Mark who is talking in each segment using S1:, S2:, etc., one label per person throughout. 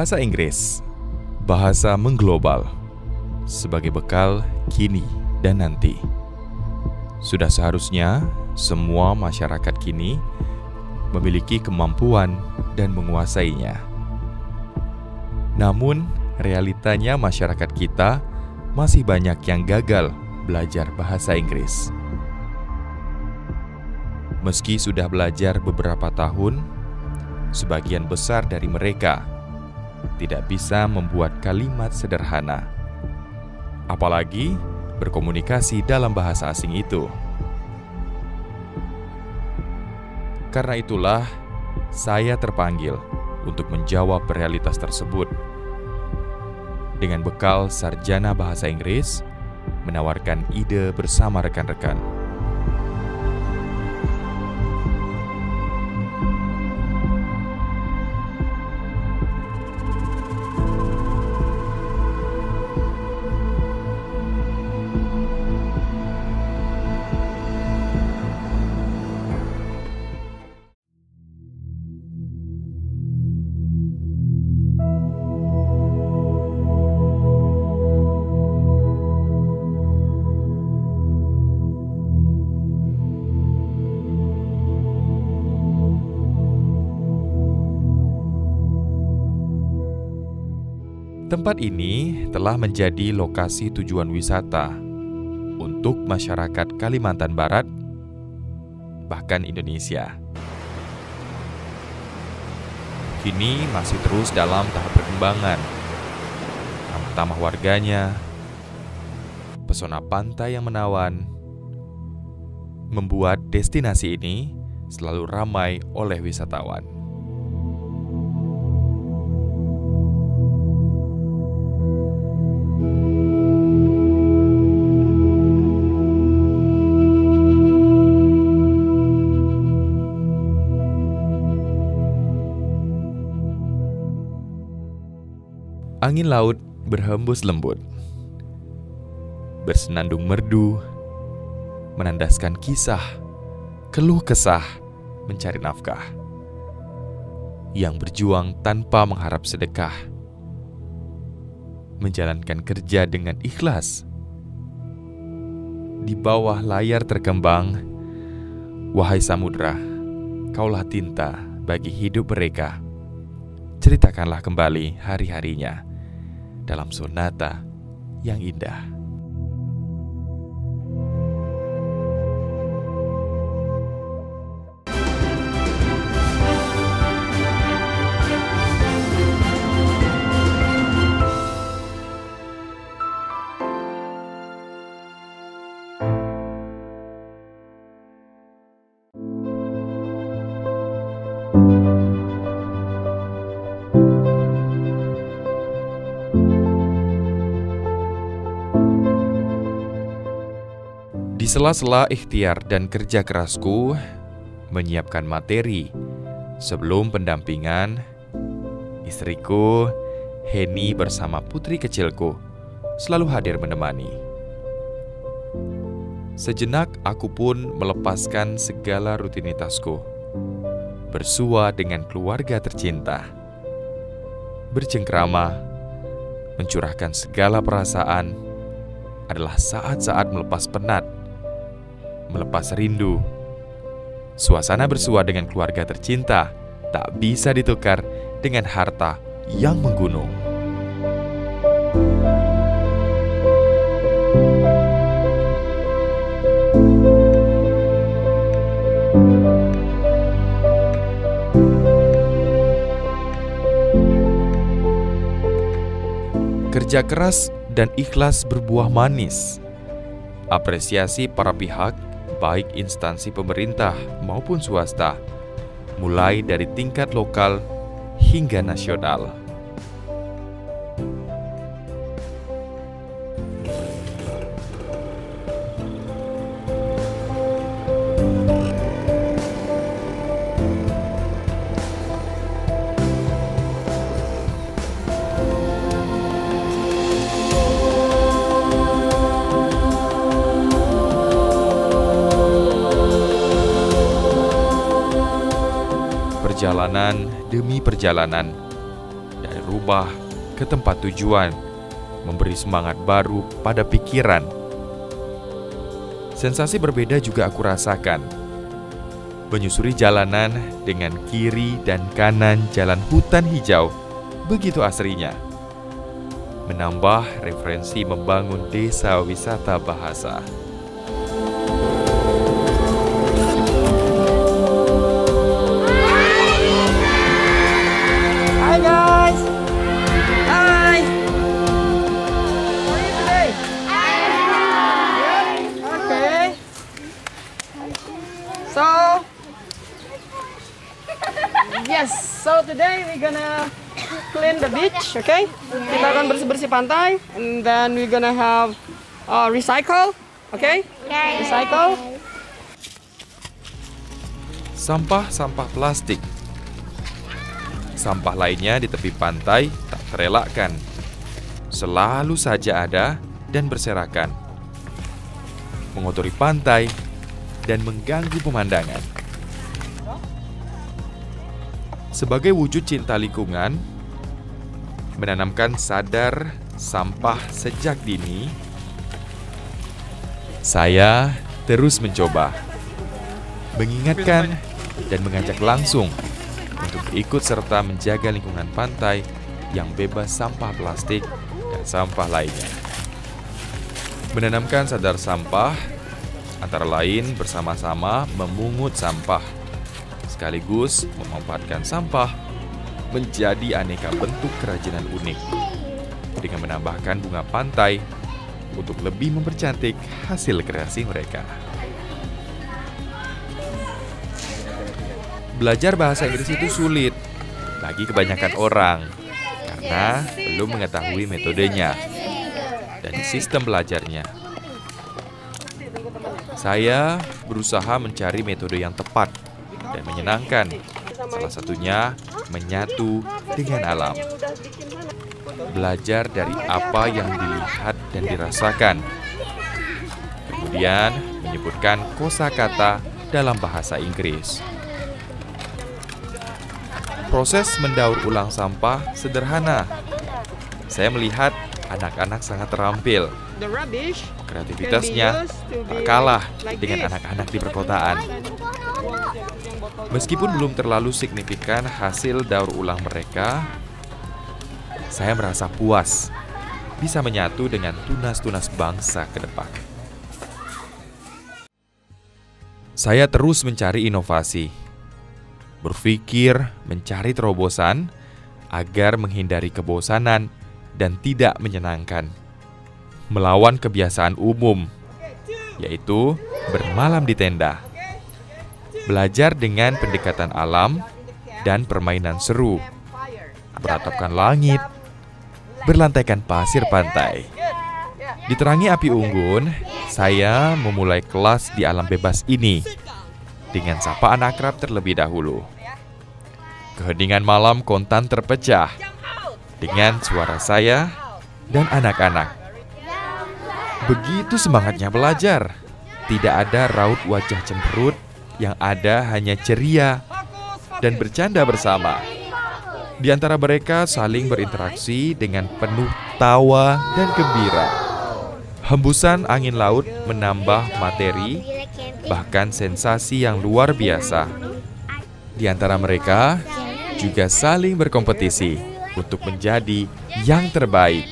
S1: Bahasa Inggris, bahasa mengglobal, sebagai bekal kini dan nanti. Sudah seharusnya semua masyarakat kini memiliki kemampuan dan menguasainya. Namun, realitanya masyarakat kita masih banyak yang gagal belajar bahasa Inggris. Meski sudah belajar beberapa tahun, sebagian besar dari mereka tidak bisa membuat kalimat sederhana, apalagi berkomunikasi dalam bahasa asing itu. Karena itulah, saya terpanggil untuk menjawab realitas tersebut. Dengan bekal sarjana bahasa Inggris, menawarkan ide bersama rekan-rekan. Tempat ini telah menjadi lokasi tujuan wisata untuk masyarakat Kalimantan Barat, bahkan Indonesia. Kini masih terus dalam tahap perkembangan. Ramah-tamah warganya, pesona pantai yang menawan, membuat destinasi ini selalu ramai oleh wisatawan. Angin laut berhembus lembut, bersenandung merdu, menandaskan kisah, keluh kesah, mencari nafkah, yang berjuang tanpa mengharap sedekah, menjalankan kerja dengan ikhlas. Di bawah layar terkembang, wahai samudra, kaulah tinta bagi hidup mereka. Ceritakanlah kembali hari-harinya dalam sonata yang indah. Di sela-sela ikhtiar dan kerja kerasku menyiapkan materi sebelum pendampingan, istriku, Heni bersama putri kecilku selalu hadir menemani. Sejenak aku pun melepaskan segala rutinitasku, bersua dengan keluarga tercinta, bercengkrama, mencurahkan segala perasaan adalah saat-saat melepas penat, melepas rindu. Suasana bersua dengan keluarga tercinta tak bisa ditukar dengan harta yang menggunung. Kerja keras dan ikhlas berbuah manis. Apresiasi para pihak, baik instansi pemerintah maupun swasta, mulai dari tingkat lokal hingga nasional. Perjalanan demi perjalanan, dari berubah ke tempat tujuan, memberi semangat baru pada pikiran. Sensasi berbeda juga aku rasakan. Menyusuri jalanan dengan kiri dan kanan jalan hutan hijau, begitu asrinya. Menambah referensi membangun desa wisata bahasa.
S2: Hi guys. Hi. How are you today? Good? Okay. So today we're gonna clean the beach, okay? Kita akan bersih-bersih pantai, and then we're gonna have recycle, okay? Recycle.
S1: Sampah-sampah plastik. Sampah lainnya di tepi pantai tak terelakkan. Selalu saja ada dan berserakan. Mengotori pantai dan mengganggu pemandangan. Sebagai wujud cinta lingkungan, menanamkan sadar sampah sejak dini, saya terus mencoba mengingatkan dan mengajak langsung untuk ikut serta menjaga lingkungan pantai yang bebas sampah plastik dan sampah lainnya. Menanamkan sadar sampah antara lain bersama-sama memungut sampah, sekaligus memanfaatkan sampah menjadi aneka bentuk kerajinan unik dengan menambahkan bunga pantai untuk lebih mempercantik hasil kreasi mereka. Belajar bahasa Inggris itu sulit bagi kebanyakan orang karena belum mengetahui metodenya dan sistem belajarnya. Saya berusaha mencari metode yang tepat dan menyenangkan. Salah satunya menyatu dengan alam. Belajar dari apa yang dilihat dan dirasakan. Kemudian menyebutkan kosakata dalam bahasa Inggris. Proses mendaur ulang sampah sederhana. Saya melihat anak-anak sangat terampil. Kreativitasnya tak kalah dengan anak-anak di perkotaan. Meskipun belum terlalu signifikan hasil daur ulang mereka, saya merasa puas bisa menyatu dengan tunas-tunas bangsa ke depan. Saya terus mencari inovasi, berpikir mencari terobosan agar menghindari kebosanan dan tidak menyenangkan. Melawan kebiasaan umum, yaitu bermalam di tenda. Belajar dengan pendekatan alam dan permainan seru. Beratapkan langit, berlantaikan pasir pantai. Diterangi api unggun, saya memulai kelas di alam bebas ini dengan sapaan akrab terlebih dahulu. Keheningan malam kontan terpecah dengan suara saya dan anak-anak. Begitu semangatnya belajar. Tidak ada raut wajah cemberut, yang ada hanya ceria dan bercanda bersama. Di antara mereka saling berinteraksi dengan penuh tawa dan gembira. Hembusan angin laut menambah materi, bahkan sensasi yang luar biasa. Di antara mereka juga saling berkompetisi untuk menjadi yang terbaik.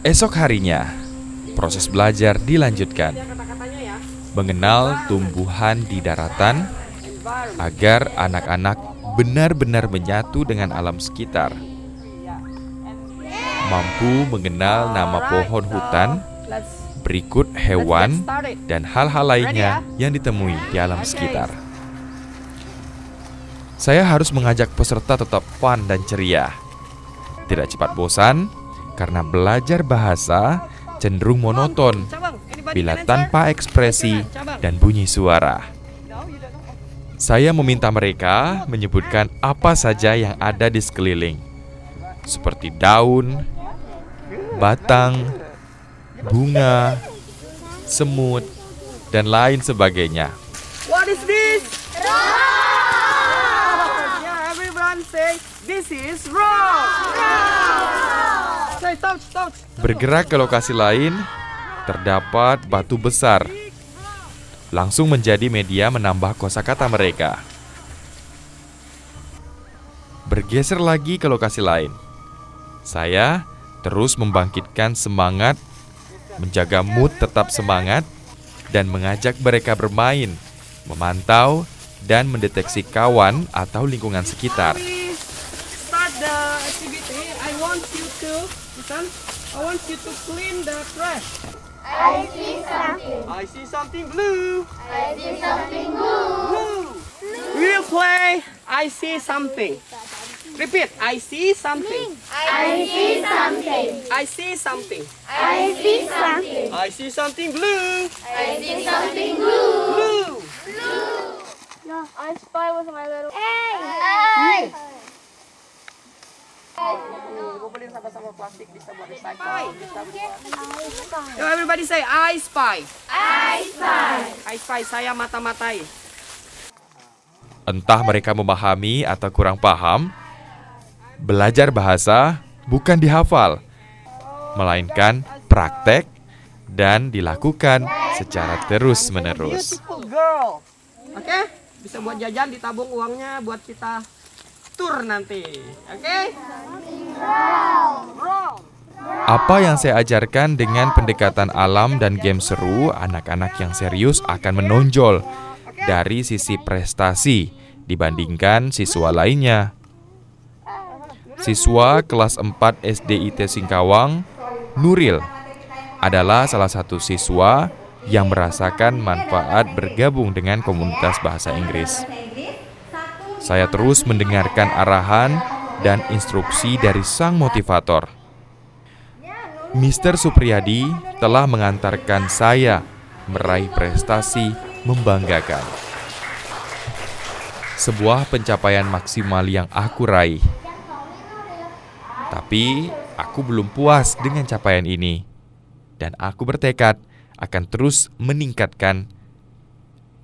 S1: Esok harinya, proses belajar dilanjutkan. Mengenal tumbuhan di daratan agar anak-anak benar-benar menyatu dengan alam sekitar. Mampu mengenal nama pohon hutan, berikut hewan, dan hal-hal lainnya yang ditemui di alam sekitar. Saya harus mengajak peserta tetap fun dan ceria. Tidak cepat bosan, karena belajar bahasa cenderung monoton bila tanpa ekspresi dan bunyi suara. Saya meminta mereka menyebutkan apa saja yang ada di sekeliling, seperti daun, batang, bunga, semut, dan lain sebagainya.
S2: What is this? Yeah, everyone say this is rock. Say touch.
S1: Bergerak ke lokasi lain, terdapat batu besar. Langsung menjadi media menambah kosakata mereka. Bergeser lagi ke lokasi lain. Saya terus membangkitkan semangat, menjaga mood tetap semangat, dan mengajak mereka bermain, memantau, dan mendeteksi kawan atau lingkungan sekitar.
S2: Start the activity. I want you to clean the trash.
S3: I see something.
S2: I see something blue.
S3: I see something blue.
S2: We'll play I see something. Repeat. I see something.
S3: I see something.
S2: I see something.
S3: I see something.
S2: I see something blue.
S3: I see something blue.
S2: Blue.
S3: No, I spy with my little. Hey!
S2: Kumpulin sama-sama plastik bisa buat recycle. Yo, everybody say I spy.
S3: I spy.
S2: I spy. Saya mata-matai.
S1: Entah mereka memahami atau kurang paham, belajar bahasa bukan dihafal, melainkan praktek dan dilakukan secara terus-menerus.
S2: Beautiful girl. Oke? Bisa buat jajan, ditabung uangnya buat kita tur nanti. Oke?
S1: Apa yang saya ajarkan dengan pendekatan alam dan game seru, anak-anak yang serius akan menonjol dari sisi prestasi dibandingkan siswa lainnya. Siswa kelas 4 SDIT Singkawang, Nuril, adalah salah satu siswa yang merasakan manfaat bergabung dengan komunitas bahasa Inggris. Saya terus mendengarkan arahan dan instruksi dari sang motivator. Mr. Supriyadi telah mengantarkan saya meraih prestasi membanggakan. Sebuah pencapaian maksimal yang aku raih. Tapi aku belum puas dengan capaian ini. Dan aku bertekad akan terus meningkatkan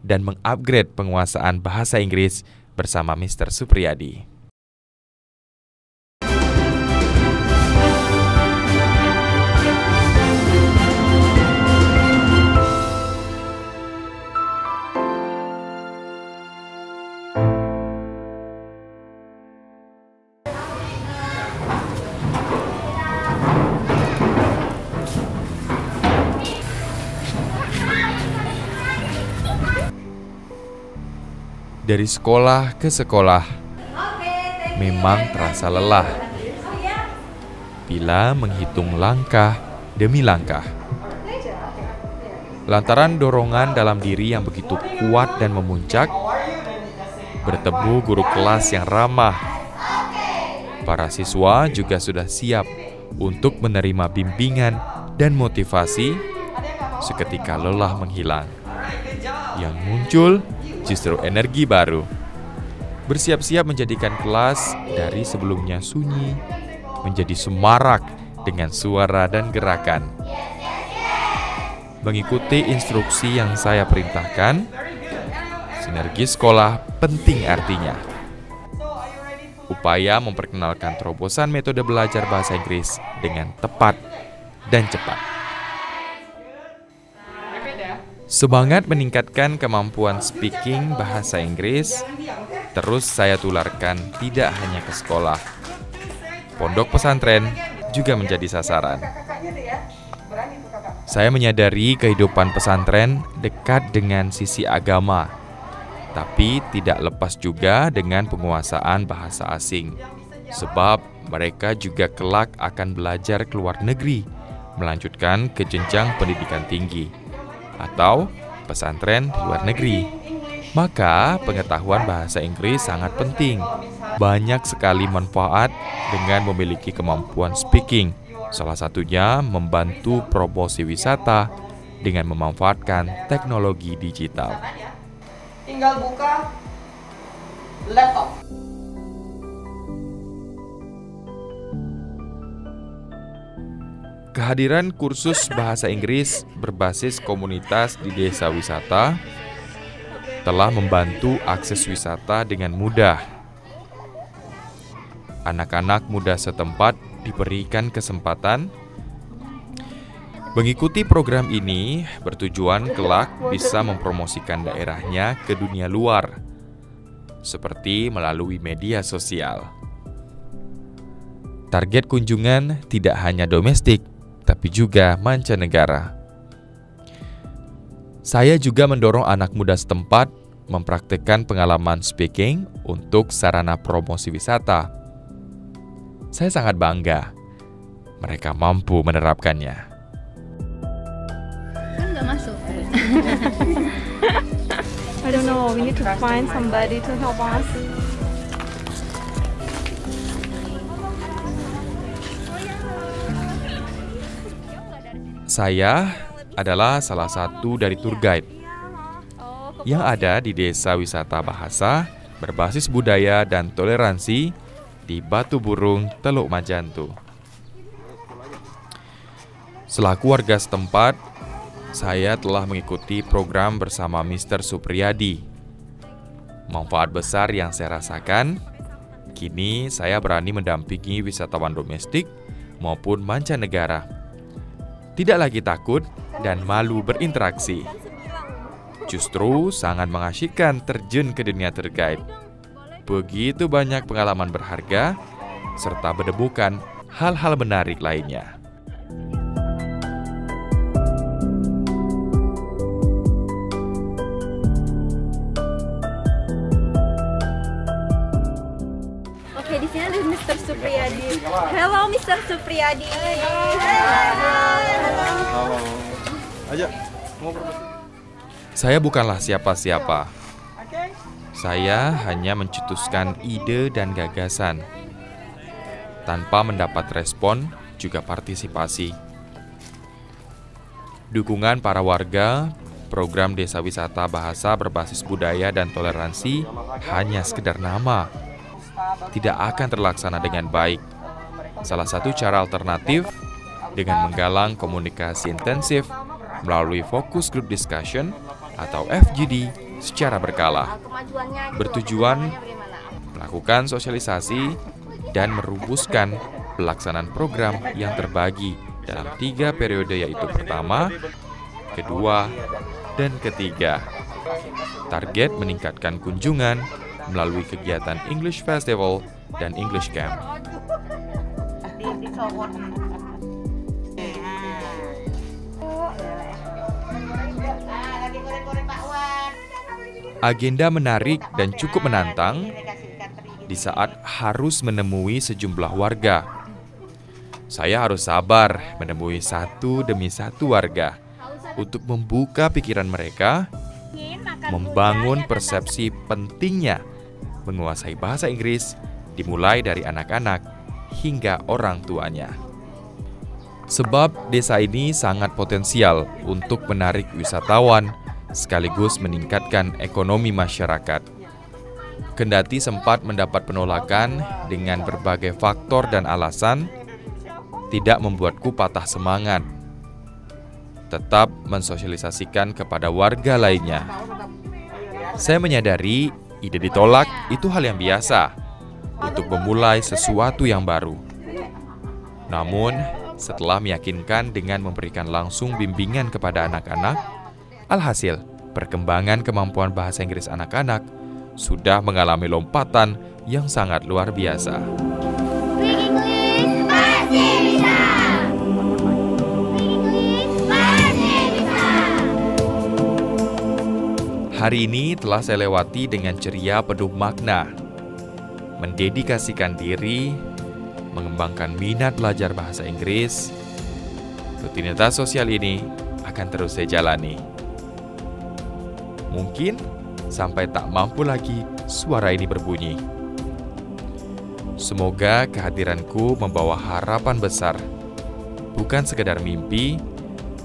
S1: dan mengupgrade penguasaan bahasa Inggris bersama Mr. Supriyadi. Dari sekolah ke sekolah, memang terasa lelah bila menghitung langkah demi langkah. Lantaran dorongan dalam diri yang begitu kuat dan memuncak, bertemu guru kelas yang ramah, para siswa juga sudah siap untuk menerima bimbingan dan motivasi. Seketika lelah menghilang. Yang muncul justru energi baru. Bersiap-siap menjadikan kelas dari sebelumnya sunyi menjadi semarak dengan suara dan gerakan. Mengikuti instruksi yang saya perintahkan, sinergi sekolah penting artinya. Upaya memperkenalkan terobosan metode belajar bahasa Inggris dengan tepat dan cepat. Semangat meningkatkan kemampuan speaking bahasa Inggris terus saya tularkan tidak hanya ke sekolah. Pondok pesantren juga menjadi sasaran. Saya menyadari kehidupan pesantren dekat dengan sisi agama, tapi tidak lepas juga dengan penguasaan bahasa asing. Sebab mereka juga kelak akan belajar ke luar negeri, melanjutkan ke jenjang pendidikan tinggi, atau pesantren luar negeri. Maka pengetahuan bahasa Inggris sangat penting. Banyak sekali manfaat dengan memiliki kemampuan speaking. Salah satunya membantu promosi wisata dengan memanfaatkan teknologi digital.
S2: Tinggal buka laptop.
S1: Kehadiran kursus bahasa Inggris berbasis komunitas di desa wisata telah membantu akses wisata dengan mudah. Anak-anak muda setempat diberikan kesempatan mengikuti program ini, bertujuan kelak bisa mempromosikan daerahnya ke dunia luar, seperti melalui media sosial. Target kunjungan tidak hanya domestik, tapi juga mancanegara. Saya juga mendorong anak muda setempat mempraktikkan pengalaman speaking untuk sarana promosi wisata. Saya sangat bangga mereka mampu menerapkannya.
S3: Kan nggak masuk.
S4: I don't know, we need to find somebody to help us.
S1: Saya adalah salah satu dari tour guide yang ada di Desa Wisata Bahasa berbasis budaya dan toleransi di Batu Burung, Teluk Majantu. Selaku warga setempat, saya telah mengikuti program bersama Mr. Supriyadi. Manfaat besar yang saya rasakan, kini saya berani mendampingi wisatawan domestik maupun mancanegara. Tidak lagi takut dan malu berinteraksi. Justru sangat mengasyikkan terjun ke dunia tour guide. Begitu banyak pengalaman berharga, serta menemukan hal-hal menarik lainnya.
S4: Oke, di sini ada Mr. Supriyadi. Hello, Mr. Supriyadi.
S5: Halo. Ayo, ngobrol.
S1: Saya bukanlah siapa-siapa. Saya hanya mencetuskan ide dan gagasan tanpa mendapat respon juga partisipasi. Dukungan para warga, program Desa Wisata Bahasa berbasis budaya dan toleransi hanya sekedar nama. Tidak akan terlaksana dengan baik. Salah satu cara alternatif dengan menggalang komunikasi intensif melalui focus group discussion atau FGD secara berkala, bertujuan melakukan sosialisasi dan merumuskan pelaksanaan program yang terbagi dalam 3 periode, yaitu pertama, kedua, dan ketiga. Target meningkatkan kunjungan melalui kegiatan English Festival dan English Camp. Agenda menarik dan cukup menantang di saat harus menemui sejumlah warga. Saya harus sabar menemui satu demi satu warga untuk membuka pikiran mereka, membangun persepsi pentingnya menguasai bahasa Inggris dimulai dari anak-anak hingga orang tuanya. Sebab desa ini sangat potensial untuk menarik wisatawan sekaligus meningkatkan ekonomi masyarakat. Kendati sempat mendapat penolakan dengan berbagai faktor dan alasan, tidak membuatku patah semangat. Tetap mensosialisasikan kepada warga lainnya. Saya menyadari ide ditolak itu hal yang biasa untuk memulai sesuatu yang baru. Namun, setelah meyakinkan dengan memberikan langsung bimbingan kepada anak-anak, alhasil, perkembangan kemampuan bahasa Inggris anak-anak sudah mengalami lompatan yang sangat luar biasa.
S3: Speak English, pasti bisa. Speak English, pasti
S1: Hari ini telah saya lewati dengan ceria penuh makna. Mendedikasikan diri, mengembangkan minat belajar bahasa Inggris. Rutinitas sosial ini akan terus saya jalani. Mungkin sampai tak mampu lagi suara ini berbunyi. Semoga kehadiranku membawa harapan besar, bukan sekedar mimpi,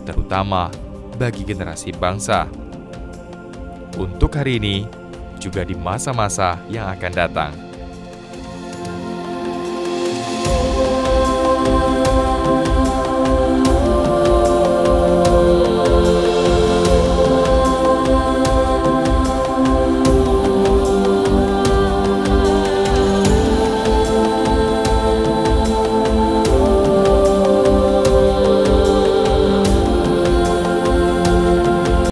S1: terutama bagi generasi bangsa. Untuk hari ini, juga di masa-masa yang akan datang.